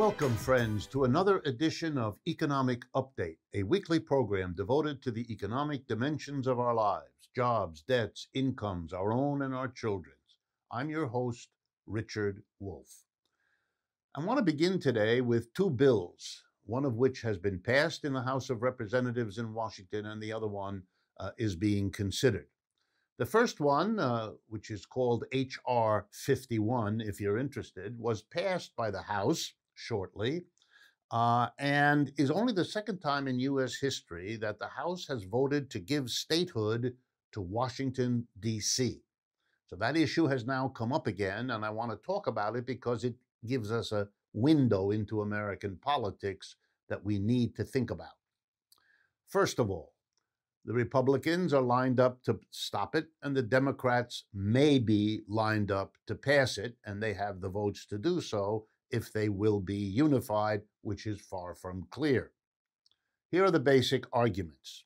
Welcome, friends, to another edition of Economic Update, a weekly program devoted to the economic dimensions of our lives, jobs, debts, incomes, our own and our children's. I'm your host, Richard Wolff. I want to begin today with two bills, one of which has been passed in the House of Representatives in Washington, and the other one is being considered. The first one, which is called H.R. 51, if you're interested, was passed by the House shortly, and is only the second time in U.S. history that the House has voted to give statehood to Washington, D.C. So that issue has now come up again, and I want to talk about it because it gives us a window into American politics that we need to think about. First of all, the Republicans are lined up to stop it, and the Democrats may be lined up to pass it, and they have the votes to do so if they will be unified, which is far from clear. Here are the basic arguments.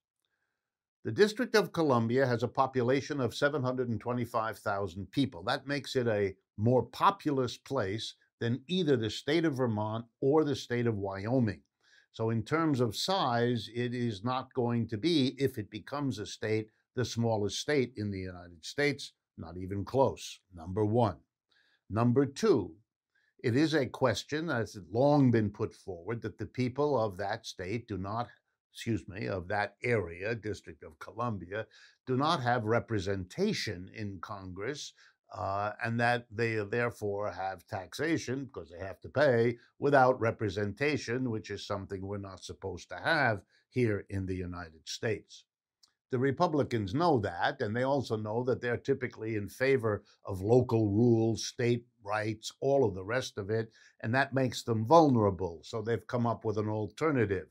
The District of Columbia has a population of 725,000 people. That makes it a more populous place than either the state of Vermont or the state of Wyoming. So in terms of size, it is not going to be, if it becomes a state, the smallest state in the United States, not even close, number one. Number two, it is a question that has long been put forward that the people of that state of that area, District of Columbia, do not have representation in Congress, and that they therefore have taxation, because they have to pay, without representation, which is something we're not supposed to have here in the United States. The Republicans know that, and they also know that they're typically in favor of local rules, state rights, all of the rest of it, and that makes them vulnerable. So they've come up with an alternative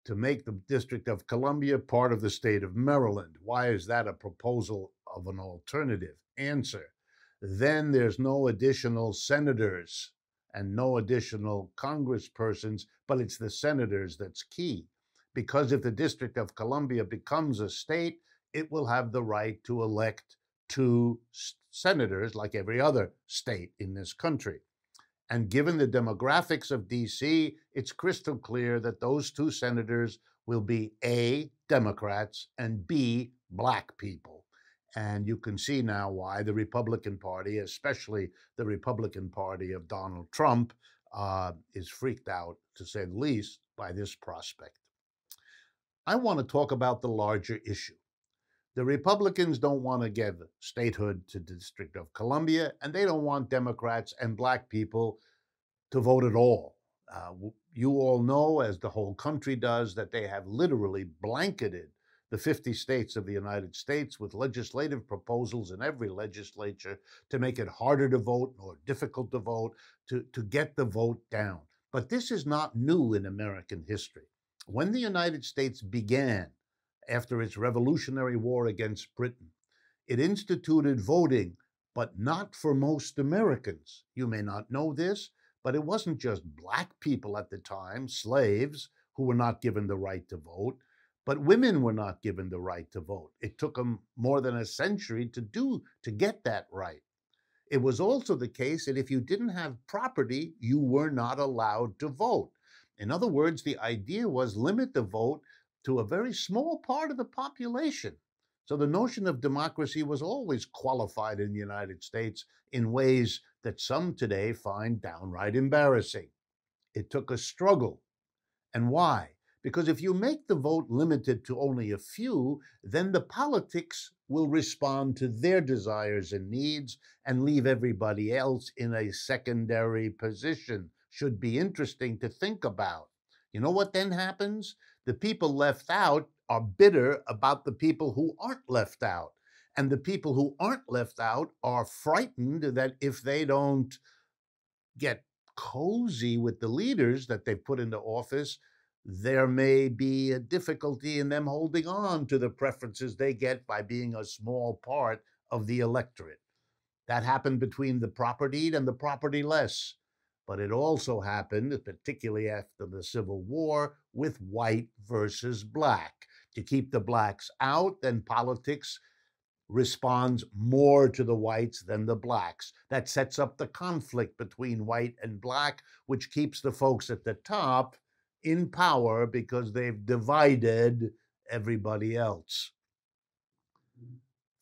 to make the District of Columbia part of the state of Maryland. Why is that a proposal of an alternative? Answer: then there's no additional senators and no additional congresspersons, but it's the senators that's key. Because if the District of Columbia becomes a state, it will have the right to elect two senators like every other state in this country. And given the demographics of D.C., it's crystal clear that those two senators will be A, Democrats, and B, Black people. And you can see now why the Republican Party, especially the Republican Party of Donald Trump, is freaked out, to say the least, by this prospect. I want to talk about the larger issue. The Republicans don't want to give statehood to the District of Columbia, and they don't want Democrats and Black people to vote at all. You all know, as the whole country does, that they have literally blanketed the 50 states of the United States with legislative proposals in every legislature to make it harder to vote or difficult to vote, to get the vote down. But this is not new in American history. When the United States began, after its Revolutionary War against Britain, it instituted voting, but not for most Americans. You may not know this, but it wasn't just Black people at the time, slaves, who were not given the right to vote, but women were not given the right to vote. It took them more than a century to get that right. It was also the case that if you didn't have property, you were not allowed to vote. In other words, the idea was limit the vote to a very small part of the population. So the notion of democracy was always qualified in the United States in ways that some today find downright embarrassing. It took a struggle. And why? Because if you make the vote limited to only a few, then the politics will respond to their desires and needs and leave everybody else in a secondary position. Should be interesting to think about. You know what then happens? The people left out are bitter about the people who aren't left out. And the people who aren't left out are frightened that if they don't get cozy with the leaders that they've put into office, there may be a difficulty in them holding on to the preferences they get by being a small part of the electorate. That happened between the propertied and the propertyless. But it also happened, particularly after the Civil War, with white versus Black. To keep the Blacks out, then politics responds more to the whites than the blacks. That sets up the conflict between white and black, which keeps the folks at the top in power because they've divided everybody else.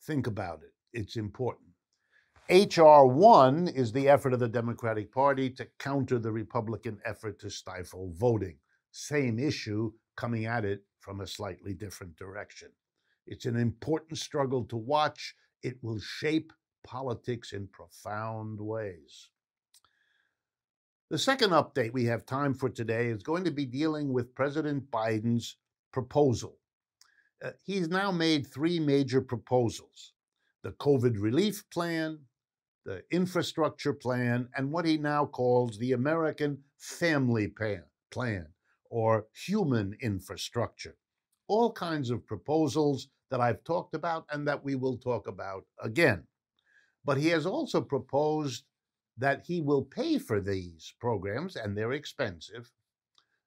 Think about it. It's important. H.R.1 is the effort of the Democratic Party to counter the Republican effort to stifle voting. Same issue, coming at it from a slightly different direction. It's an important struggle to watch. It will shape politics in profound ways. The second update we have time for today is going to be dealing with President Biden's proposal. He's now made three major proposals: the COVID relief plan, the infrastructure plan, and what he now calls the American Family Plan, or human infrastructure. All kinds of proposals that I've talked about and that we will talk about again. But he has also proposed that he will pay for these programs, and they're expensive,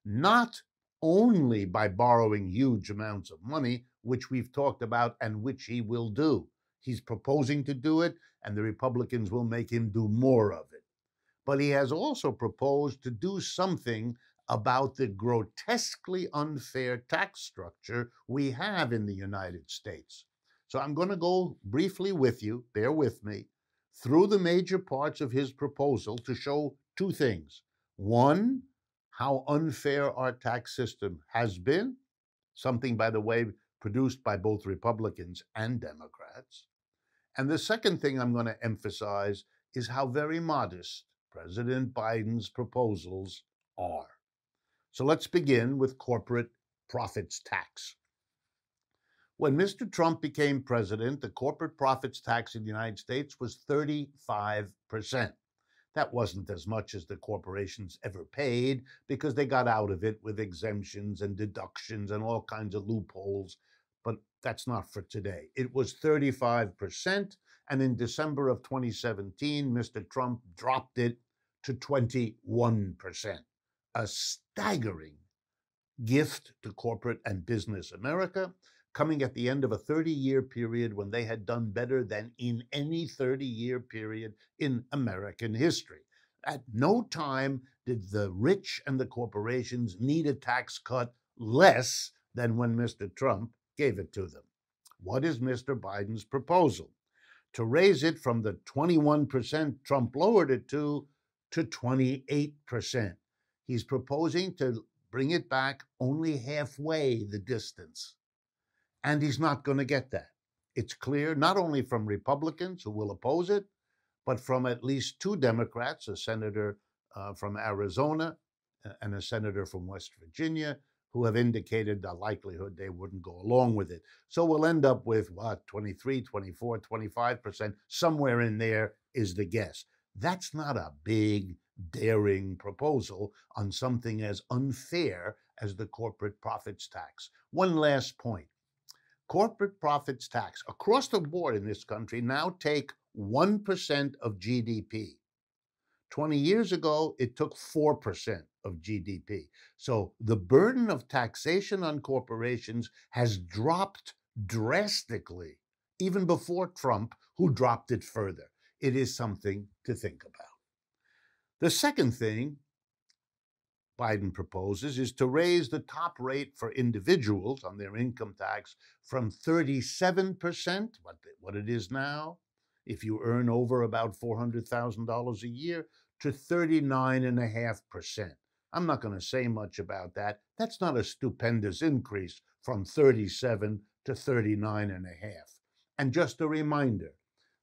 not only by borrowing huge amounts of money, which we've talked about and which he will do. He's proposing to do it, and the Republicans will make him do more of it. But he has also proposed to do something about the grotesquely unfair tax structure we have in the United States. So I'm going to go briefly with you, bear with me, through the major parts of his proposal to show two things. One, how unfair our tax system has been, something, by the way, produced by both Republicans and Democrats. And the second thing I'm going to emphasize is how very modest President Biden's proposals are. So let's begin with corporate profits tax. When Mr. Trump became president, the corporate profits tax in the United States was 35%. That wasn't as much as the corporations ever paid because they got out of it with exemptions and deductions and all kinds of loopholes. But that's not for today. It was 35%, and in December of 2017, Mr. Trump dropped it to 21%. A staggering gift to corporate and business America, coming at the end of a 30-year period when they had done better than in any 30-year period in American history. At no time did the rich and the corporations need a tax cut less than when Mr. Trump gave it to them. What is Mr. Biden's proposal? To raise it from the 21% Trump lowered it to 28%. He's proposing to bring it back only halfway the distance. And he's not going to get that. It's clear, not only from Republicans who will oppose it, but from at least two Democrats, a senator from Arizona and a senator from West Virginia, who have indicated the likelihood they wouldn't go along with it. So we'll end up with, 23, 24, 25%, somewhere in there is the guess. That's not a big, daring proposal on something as unfair as the corporate profits tax. One last point. Corporate profits tax across the board in this country now take 1% of GDP. 20 years ago, it took 4% of GDP. So the burden of taxation on corporations has dropped drastically, even before Trump, who dropped it further. It is something to think about. The second thing Biden proposes is to raise the top rate for individuals on their income tax from 37%, what it is now, if you earn over about $400,000 a year, to 39.5%. I'm not going to say much about that. That's not a stupendous increase from 37 to 39.5. And just a reminder,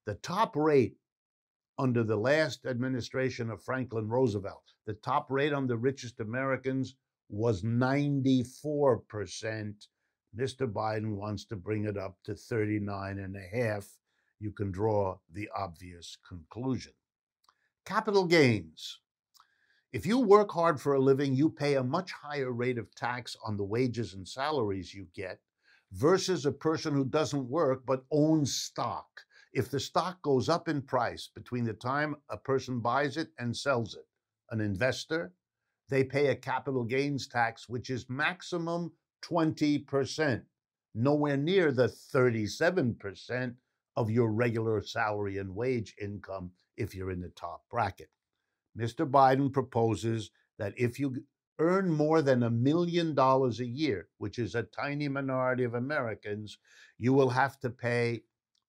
the top rate under the last administration of Franklin Roosevelt, the top rate on the richest Americans was 94%. Mr. Biden wants to bring it up to 39.5. You can draw the obvious conclusion. Capital gains. If you work hard for a living, you pay a much higher rate of tax on the wages and salaries you get versus a person who doesn't work but owns stock. If the stock goes up in price between the time a person buys it and sells it, an investor, they pay a capital gains tax, which is maximum 20%, nowhere near the 37% of your regular salary and wage income if you're in the top bracket. Mr. Biden proposes that if you earn more than $1 million a year, which is a tiny minority of Americans, you will have to pay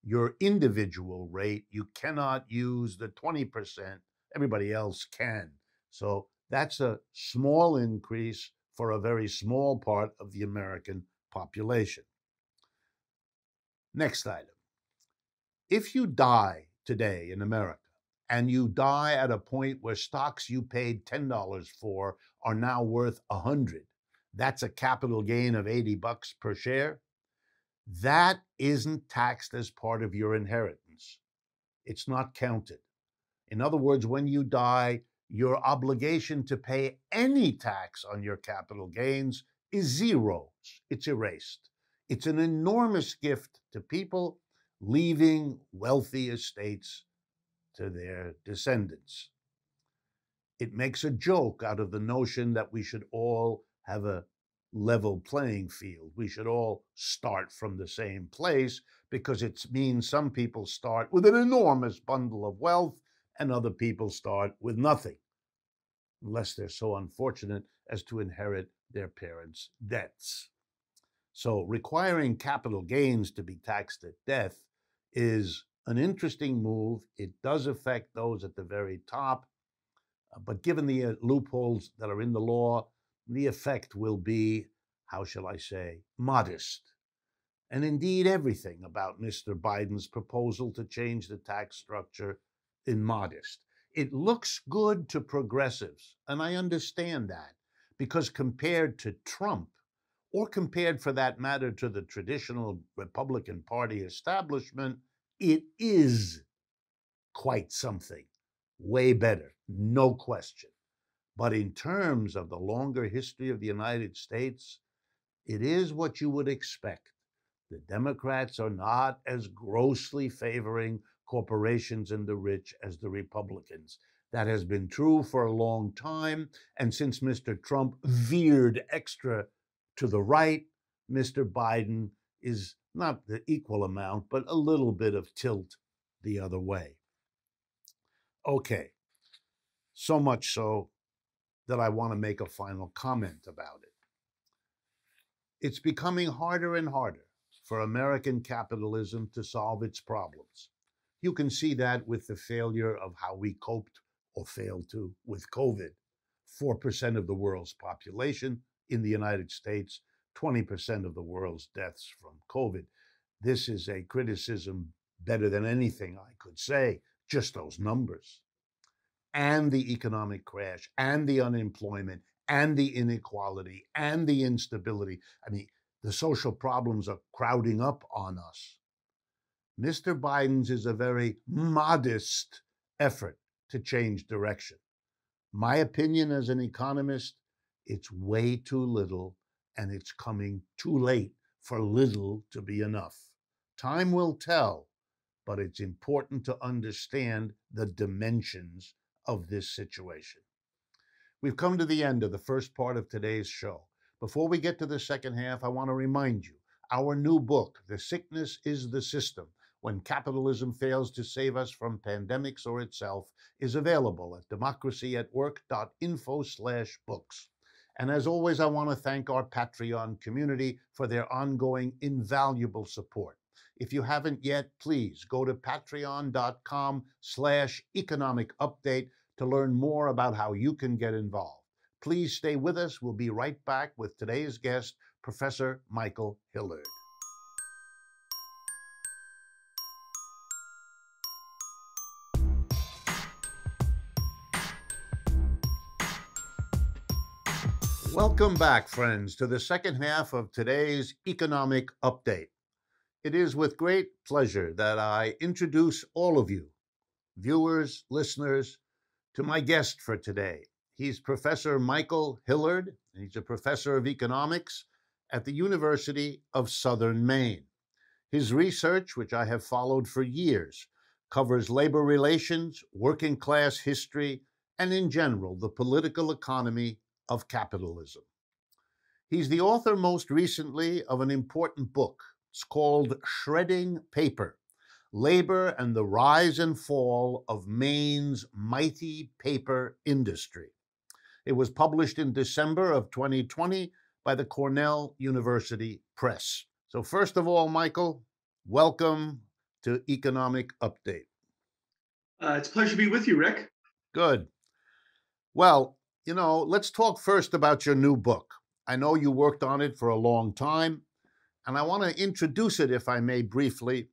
your individual rate. You cannot use the 20%. Everybody else can. So that's a small increase for a very small part of the American population. Next item. If you die today in America, and you die at a point where stocks you paid $10 for are now worth $100, that's a capital gain of $80 per share. That isn't taxed as part of your inheritance. It's not counted. In other words, when you die, your obligation to pay any tax on your capital gains is zero. It's erased. It's an enormous gift to people leaving wealthy estates to their descendants. It makes a joke out of the notion that we should all have a level playing field. We should all start from the same place because it means some people start with an enormous bundle of wealth and other people start with nothing, unless they're so unfortunate as to inherit their parents' debts. So requiring capital gains to be taxed at death is an interesting move. It does affect those at the very top, but given the loopholes that are in the law, the effect will be, how shall I say, modest. And indeed, everything about Mr. Biden's proposal to change the tax structure is modest. It looks good to progressives, and I understand that, because compared to Trump, or compared for that matter to the traditional Republican Party establishment, it is quite something. Way better, no question. But in terms of the longer history of the United States, it is what you would expect. The Democrats are not as grossly favoring corporations and the rich as the Republicans. That has been true for a long time. And since Mr. Trump veered extra to the right, Mr. Biden is not the equal amount, but a little bit of tilt the other way. Okay, so much so that I want to make a final comment about it. It's becoming harder and harder for American capitalism to solve its problems. You can see that with the failure of how we coped or failed to with COVID. 4% of the world's population in the United States, 20% of the world's deaths from COVID. This is a criticism better than anything I could say, just those numbers. And the economic crash, and the unemployment, and the inequality, and the instability. I mean, the social problems are crowding up on us. Mr. Biden's is a very modest effort to change direction. My opinion as an economist, it's way too little, and it's coming too late for little to be enough. Time will tell, but it's important to understand the dimensions of this situation. We've come to the end of the first part of today's show. Before we get to the second half, I want to remind you, our new book, The Sickness is the System, When Capitalism Fails to Save Us from Pandemics or Itself, is available at democracyatwork.info/books. And as always, I want to thank our Patreon community for their ongoing invaluable support. If you haven't yet, please go to patreon.com/economic update to learn more about how you can get involved. Please stay with us. We'll be right back with today's guest, Professor Michael Hillard. Welcome back, friends, to the second half of today's economic update. It is with great pleasure that I introduce all of you, viewers, listeners, to my guest for today. He's Professor Michael Hillard, and he's a professor of economics at the University of Southern Maine. His research, which I have followed for years, covers labor relations, working class history, and in general, the political economy of capitalism. He's the author most recently of an important book. It's called Shredding Paper, Labor and the Rise and Fall of Maine's Mighty Paper Industry. It was published in December of 2020 by the Cornell University Press. So first of all, Michael, welcome to Economic Update. It's a pleasure to be with you, Rick. Good. Well, let's talk first about your new book. I know you worked on it for a long time, and I want to introduce it, if I may, briefly,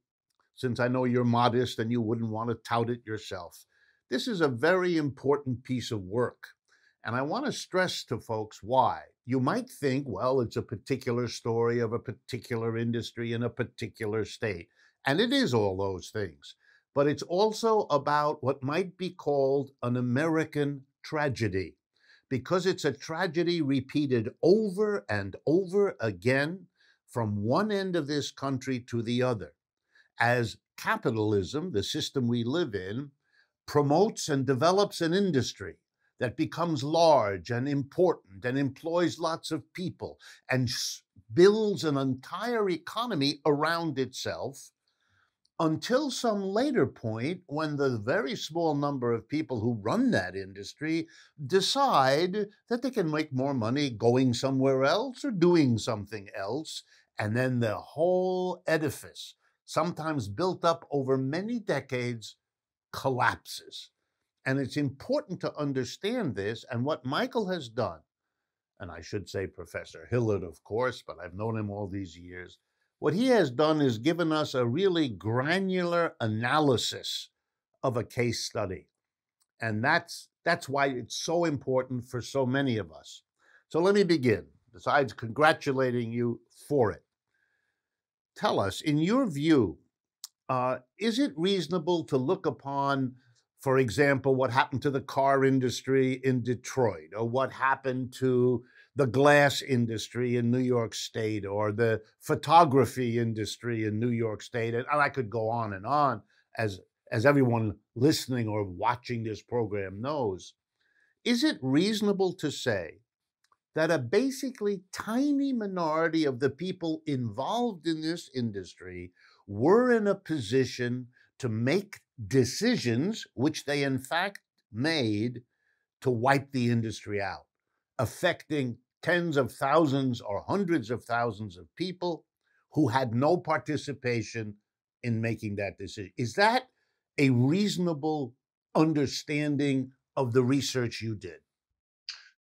since I know you're modest and you wouldn't want to tout it yourself. This is a very important piece of work, and I want to stress to folks why. You might think, well, it's a particular story of a particular industry in a particular state, and it is all those things. But it's also about what might be called an American tragedy, because it's a tragedy repeated over and over again from one end of this country to the other, as capitalism, the system we live in, promotes and develops an industry that becomes large and important and employs lots of people and builds an entire economy around itself, until some later point when the very small number of people who run that industry decide that they can make more money going somewhere else or doing something else, and then the whole edifice, sometimes built up over many decades, collapses. And it's important to understand this, and what Michael has done, and I should say Professor Hillard, of course, but I've known him all these years. What he has done is given us a really granular analysis of a case study. And that's why it's so important for so many of us. So let me begin, besides congratulating you for it. Tell us, in your view, is it reasonable to look upon, for example, what happened to the car industry in Detroit, or what happened to the glass industry in New York State, or the photography industry in New York State? And I could go on, as everyone listening or watching this program knows. Is it reasonable to say that a basically tiny minority of the people involved in this industry were in a position to make decisions, which they in fact made, to wipe the industry out, affecting tens of thousands or hundreds of thousands of people who had no participation in making that decision? Is that a reasonable understanding of the research you did?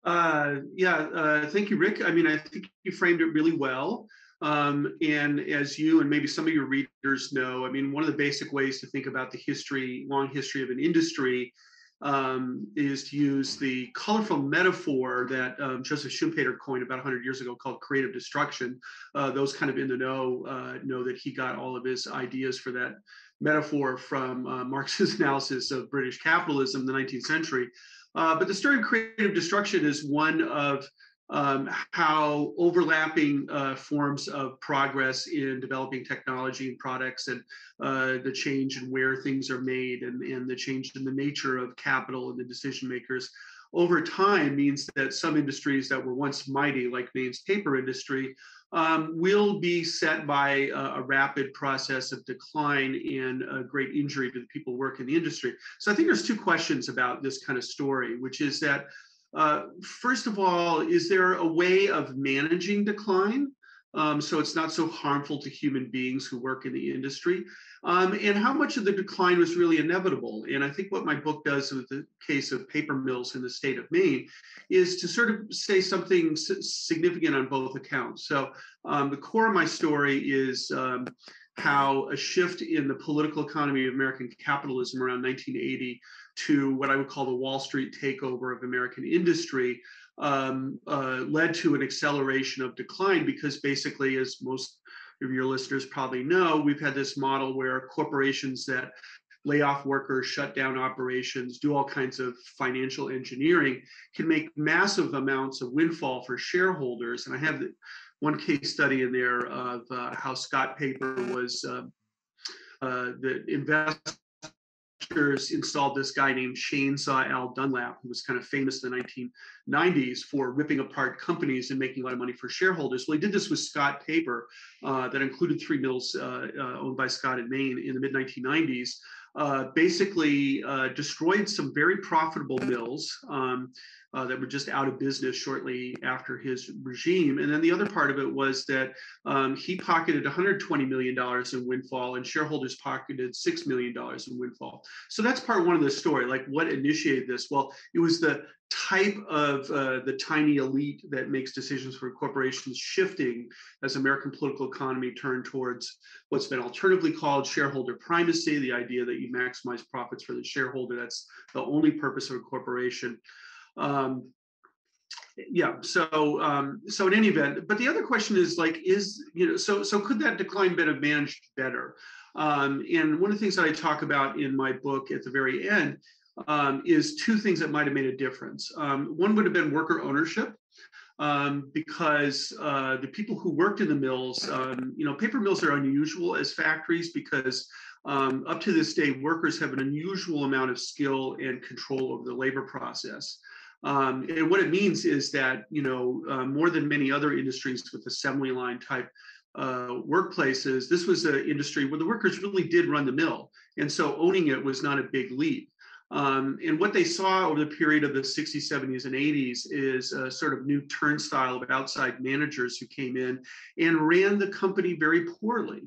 Thank you, Rick. I mean, I think you framed it really well. And as you and maybe some of your readers know, I mean, one of the basic ways to think about the long history of an industry, is to use the colorful metaphor that Joseph Schumpeter coined about 100 years ago called creative destruction. Those kind of in the know that he got all of his ideas for that metaphor from Marx's analysis of British capitalism in the 19th century. But the story of creative destruction is one of how overlapping forms of progress in developing technology and products, and the change in where things are made, and the change in the nature of capital and the decision makers over time means that some industries that were once mighty, like Maine's paper industry, will be set by a rapid process of decline and a great injury to the people who work in the industry. So I think there's two questions about this kind of story, which is that, first of all, is there a way of managing decline so it's not so harmful to human beings who work in the industry? And how much of the decline was really inevitable? And I think what my book does with the case of paper mills in the state of Maine is to sort of say something significant on both accounts. So the core of my story is how a shift in the political economy of American capitalism around 1980 to what I would call the Wall Street takeover of American industry led to an acceleration of decline, because basically, as most of your listeners probably know, we've had this model where corporations that lay off workers, shut down operations, do all kinds of financial engineering, can make massive amounts of windfall for shareholders. And I have one case study in there of how Scott Paper was the investment installed this guy named Chainsaw Al Dunlap, who was kind of famous in the 1990s for ripping apart companies and making a lot of money for shareholders. Well, he did this with Scott Paper, that included 3 mills owned by Scott in Maine in the mid 1990s. Basically destroyed some very profitable mills that were just out of business shortly after his regime. And then the other part of it was that he pocketed $120 million in windfall, and shareholders pocketed $6 million in windfall. So that's part one of the story. Like, what initiated this? Well, it was the type of the tiny elite that makes decisions for corporations shifting as American political economy turned towards what's been alternatively called shareholder primacy, the idea that you maximize profits for the shareholder. That's the only purpose of a corporation. So in any event, but the other question is like, so could that decline been managed better? And one of the things that I talk about in my book at the very end is 2 things that might have made a difference. One would have been worker ownership, because the people who worked in the mills, paper mills are unusual as factories because up to this day, workers have an unusual amount of skill and control over the labor process. And what it means is that, more than many other industries with assembly line type workplaces, this was an industry where the workers really did run the mill. And so owning it was not a big leap. And what they saw over the period of the 60s, 70s, and 80s is a sort of new turnstile of outside managers who came in and ran the company very poorly.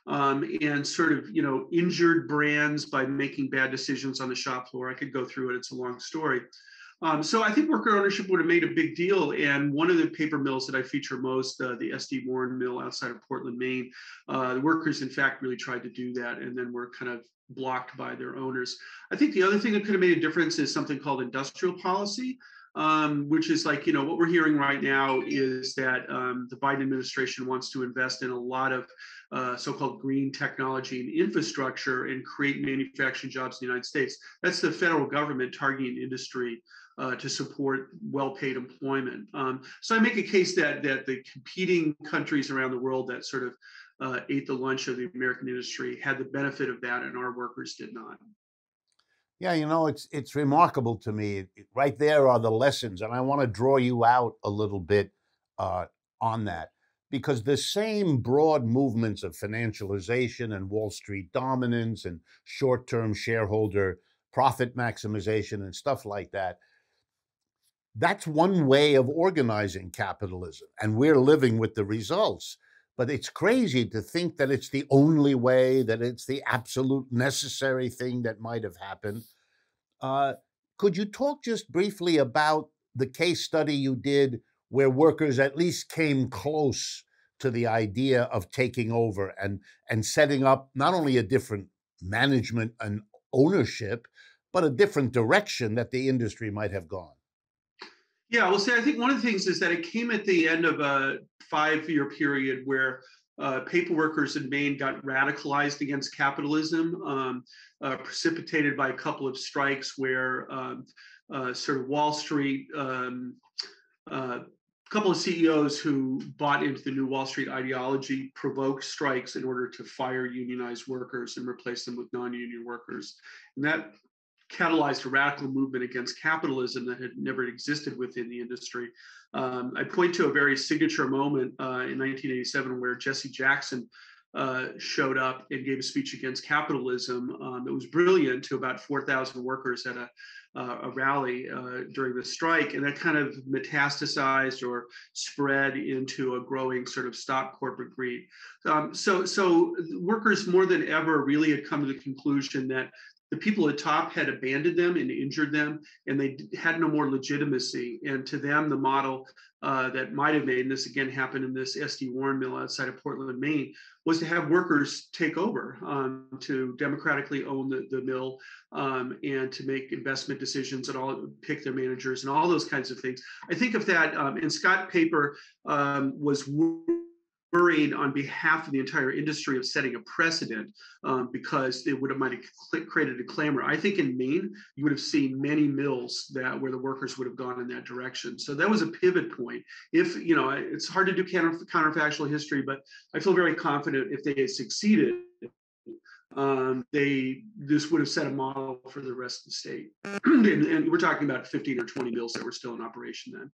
And sort of, injured brands by making bad decisions on the shop floor. I could go through it. It's a long story. So I think worker ownership would have made a big deal. And one of the paper mills that I feature most, the S.D. Warren mill outside of Portland, Maine, the workers, in fact, really tried to do that and then were kind of blocked by their owners. I think the other thing that could have made a difference is something called industrial policy, which is like, what we're hearing right now is that the Biden administration wants to invest in a lot of so-called green technology and infrastructure and create manufacturing jobs in the United States. That's the federal government targeting industry to support well-paid employment. So I make a case that the competing countries around the world that sort of ate the lunch of the American industry had the benefit of that, and our workers did not. Yeah, it's remarkable to me. Right there are the lessons, and I want to draw you out a little bit on that, because the same broad movements of financialization and Wall Street dominance and short-term shareholder profit maximization and stuff like that, that's one way of organizing capitalism, and we're living with the results. But it's crazy to think that it's the only way, that it's the absolute necessary thing that might have happened. Could you talk just briefly about the case study you did where workers at least came close to the idea of taking over and setting up not only a different management and ownership, but a different direction that the industry might have gone? Yeah, well, see, I think one of the things is that it came at the end of a 5-year period where paper workers in Maine got radicalized against capitalism, precipitated by a couple of strikes where sort of Wall Street, a couple of CEOs who bought into the new Wall Street ideology provoked strikes in order to fire unionized workers and replace them with non-union workers. And that catalyzed a radical movement against capitalism that had never existed within the industry. I point to a very signature moment in 1987 where Jesse Jackson showed up and gave a speech against capitalism. It was brilliant to about 4,000 workers at a rally during the strike, and that kind of metastasized or spread into a growing sort of stop corporate greed. So workers more than ever really had come to the conclusion that the people at top had abandoned them and injured them, and they had no more legitimacy. And to them, the model that might have made, and this again happened in this S.D. Warren mill outside of Portland, Maine, was to have workers take over, to democratically own the mill, and to make investment decisions and all, pick their managers and all those kinds of things. I think of that, and Scott Paper was worried on behalf of the entire industry of setting a precedent, because it would have might have created a clamor. I think in Maine, you would have seen many mills where the workers would have gone in that direction. So that was a pivot point. If, it's hard to do counterfactual history, but I feel very confident if they had succeeded, this would have set a model for the rest of the state. And we're talking about 15 or 20 mills that were still in operation then.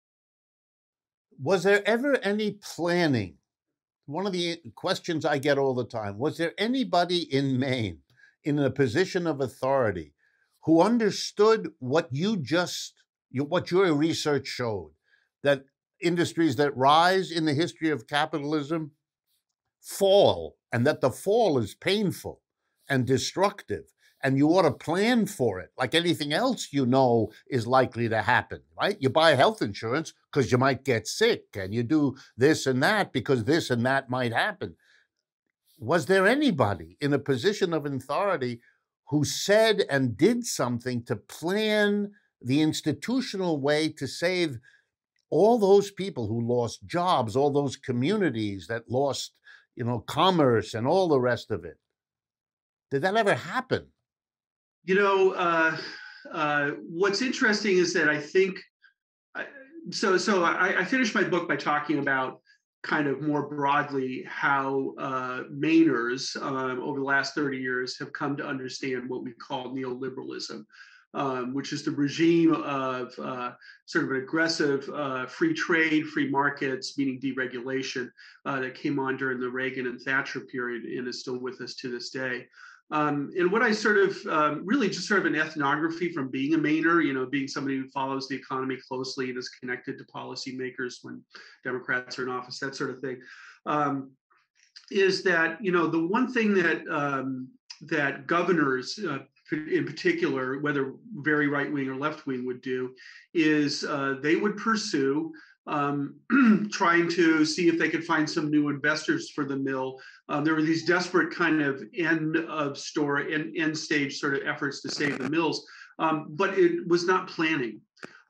Was there ever any planning? One of the questions I get all the time, was there anybody in Maine in a position of authority who understood what what your research showed, that industries that rise in the history of capitalism fall, and that the fall is painful and destructive, and you ought to plan for it like anything else is likely to happen, right? You buy health insurance because you might get sick, and you do this and that because this and that might happen. Was there anybody in a position of authority who said and did something to plan the institutional way to save all those people who lost jobs, all those communities that lost, commerce and all the rest of it? Did that ever happen? What's interesting is that I think, I finished my book by talking about kind of more broadly how Mainers over the last 30 years have come to understand what we call neoliberalism, which is the regime of sort of an aggressive free trade, free markets, meaning deregulation, that came on during the Reagan and Thatcher period and is still with us to this day. And what I sort of really just sort of an ethnography from being a Mainer, being somebody who follows the economy closely and is connected to policymakers when Democrats are in office, that sort of thing, is that, the one thing that that governors in particular, whether very right wing or left wing, would do is they would pursue trying to see if they could find some new investors for the mill. There were these desperate kind of end stage sort of efforts to save the mills, but it was not planning.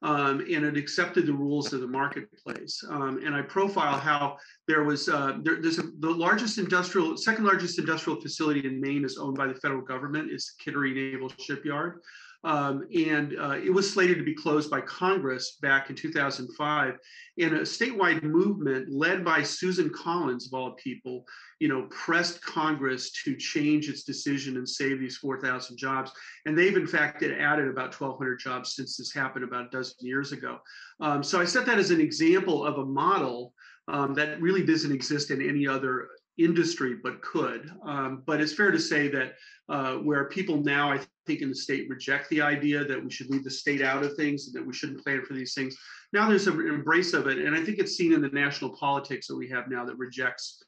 And it accepted the rules of the marketplace. And I profile how there was the second largest industrial facility in Maine is owned by the federal government. It's Kittery Naval Shipyard. And it was slated to be closed by Congress back in 2005. And a statewide movement led by Susan Collins, of all people, pressed Congress to change its decision and save these 4,000 jobs. And they've, in fact, added about 1,200 jobs since this happened about a dozen years ago. So I set that as an example of a model that really doesn't exist in any other industry, but could. But it's fair to say that where people now, I think, in the state reject the idea that we should leave the state out of things and that we shouldn't plan for these things, now there's an embrace of it. And I think it's seen in the national politics that we have now that rejects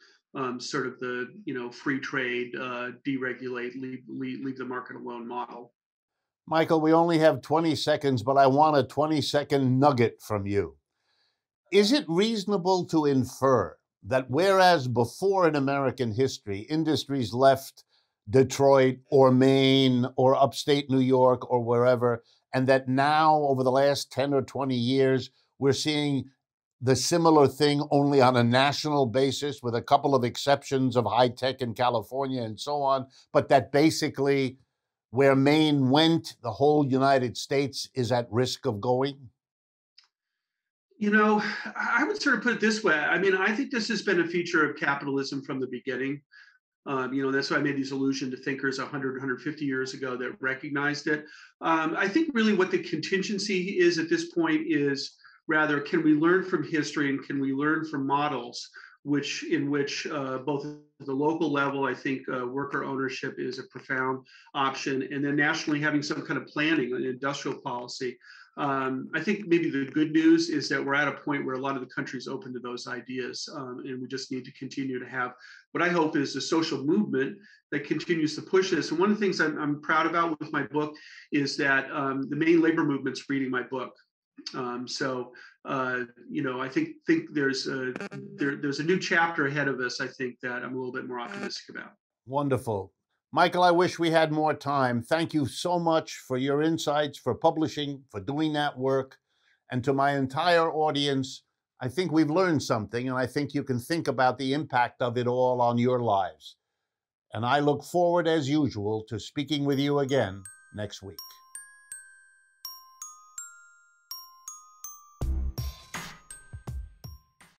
sort of the free trade, deregulate, leave the market alone model. Michael, we only have 20 seconds, but I want a 20-second nugget from you. Is it reasonable to infer that whereas before in American history, industries left Detroit or Maine or upstate New York or wherever, and that now over the last 10 or 20 years, we're seeing the similar thing only on a national basis with a couple of exceptions of high tech in California and so on, but that basically where Maine went, the whole United States is at risk of going? I would sort of put it this way. I mean, I think this has been a feature of capitalism from the beginning. That's why I made these allusion to thinkers 100, 150 years ago that recognized it. I think really what the contingency is at this point is rather, can we learn from history and can we learn from models in which both at the local level, I think worker ownership is a profound option, and then nationally having some kind of planning and industrial policy. I think maybe the good news is that we're at a point where a lot of the country is open to those ideas, and we just need to continue to have what I hope is a social movement that continues to push this. And one of the things I'm proud about with my book is that the Maine labor movement's reading my book. I think there's a new chapter ahead of us, I think, that I'm a little bit more optimistic about. Wonderful. Michael, I wish we had more time. Thank you so much for your insights, for publishing, for doing that work. And to my entire audience, I think we've learned something, and I think you can think about the impact of it all on your lives. And I look forward, as usual, to speaking with you again next week.